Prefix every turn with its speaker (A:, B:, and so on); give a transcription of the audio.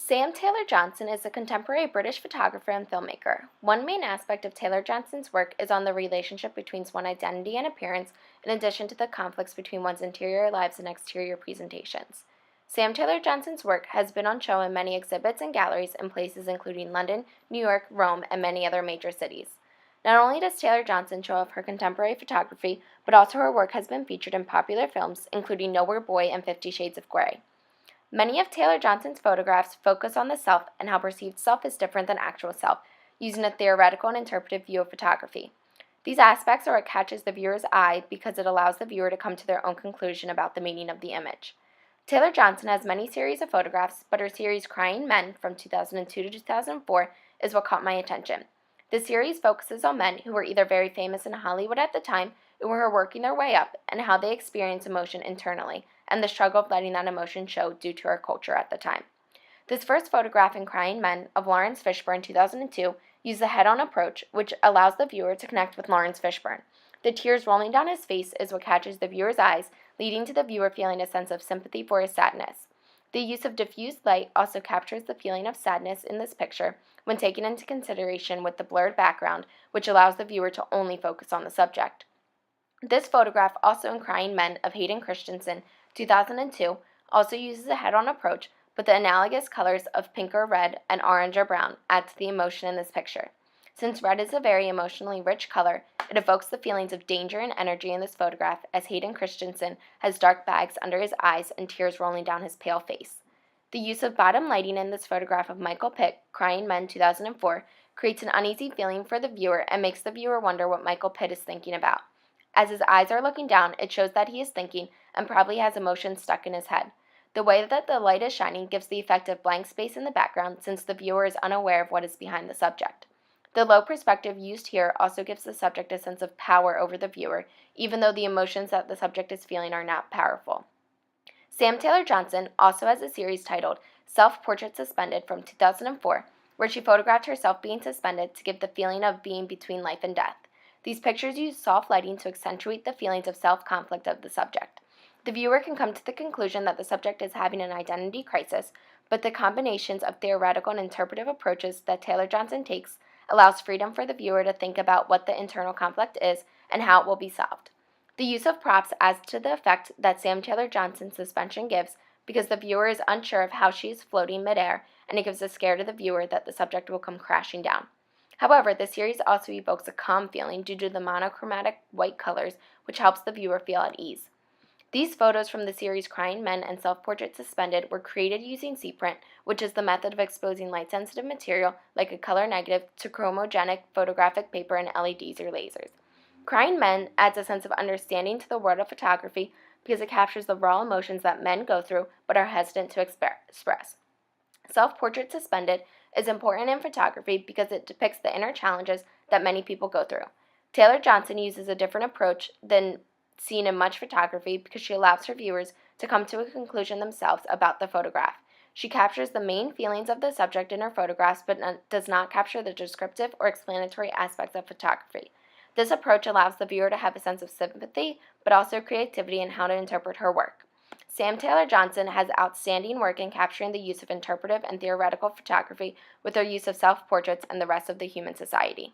A: Sam Taylor Johnson is a contemporary British photographer and filmmaker. One main aspect of Taylor Johnson's work is on the relationship between one's identity and appearance, in addition to the conflicts between one's interior lives and exterior presentations. Sam Taylor Johnson's work has been on show in many exhibits and galleries in places including London, New York, Rome, and many other major cities. Not only does Taylor Johnson show off her contemporary photography, but also her work has been featured in popular films, including Nowhere Boy and 50 Shades of Grey. Many of Taylor Johnson's photographs focus on the self and how perceived self is different than actual self, using a theoretical and interpretive view of photography. These aspects are what catches the viewer's eye because it allows the viewer to come to their own conclusion about the meaning of the image. Taylor Johnson has many series of photographs, but her series Crying Men from 2002 to 2004 is what caught my attention. This series focuses on men who were either very famous in Hollywood at the time or were working their way up and how they experience emotion internally and the struggle of letting that emotion show due to our culture at the time. This first photograph in Crying Men of Lawrence Fishburne 2002 used the head-on approach, which allows the viewer to connect with Lawrence Fishburne. The tears rolling down his face is what catches the viewer's eyes, leading to the viewer feeling a sense of sympathy for his sadness. The use of diffused light also captures the feeling of sadness in this picture when taken into consideration with the blurred background, which allows the viewer to only focus on the subject. This photograph, also in Crying Men of Hayden Christensen 2002, also uses a head-on approach, but the analogous colors of pink or red and orange or brown add to the emotion in this picture. Since red is a very emotionally rich color, it evokes the feelings of danger and energy in this photograph as Hayden Christensen has dark bags under his eyes and tears rolling down his pale face. The use of bottom lighting in this photograph of Michael Pitt, Crying Men 2004, creates an uneasy feeling for the viewer and makes the viewer wonder what Michael Pitt is thinking about. As his eyes are looking down, it shows that he is thinking and probably has emotions stuck in his head. The way that the light is shining gives the effect of blank space in the background since the viewer is unaware of what is behind the subject. The low perspective used here also gives the subject a sense of power over the viewer, even though the emotions that the subject is feeling are not powerful. Sam Taylor Johnson also has a series titled Self-Portrait Suspended from 2004, where she photographed herself being suspended to give the feeling of being between life and death. These pictures use soft lighting to accentuate the feelings of self-conflict of the subject. The viewer can come to the conclusion that the subject is having an identity crisis, but the combinations of theoretical and interpretive approaches that Taylor Johnson takes allows freedom for the viewer to think about what the internal conflict is and how it will be solved. The use of props adds to the effect that Sam Taylor Johnson's suspension gives because the viewer is unsure of how she is floating midair, and it gives a scare to the viewer that the subject will come crashing down. However, the series also evokes a calm feeling due to the monochromatic white colors, which helps the viewer feel at ease. These photos from the series Crying Men and Self-Portrait Suspended were created using C-print, which is the method of exposing light-sensitive material like a color negative to chromogenic photographic paper and LEDs or lasers. Crying Men adds a sense of understanding to the world of photography because it captures the raw emotions that men go through but are hesitant to express. Self-Portrait Suspended is important in photography because it depicts the inner challenges that many people go through. Taylor Johnson uses a different approach than seen in much photography because she allows her viewers to come to a conclusion themselves about the photograph. She captures the main feelings of the subject in her photographs but does not capture the descriptive or explanatory aspects of photography. This approach allows the viewer to have a sense of sympathy but also creativity in how to interpret her work. Sam Taylor Johnson has outstanding work in capturing the use of interpretive and theoretical photography with her use of self-portraits and the rest of the human society.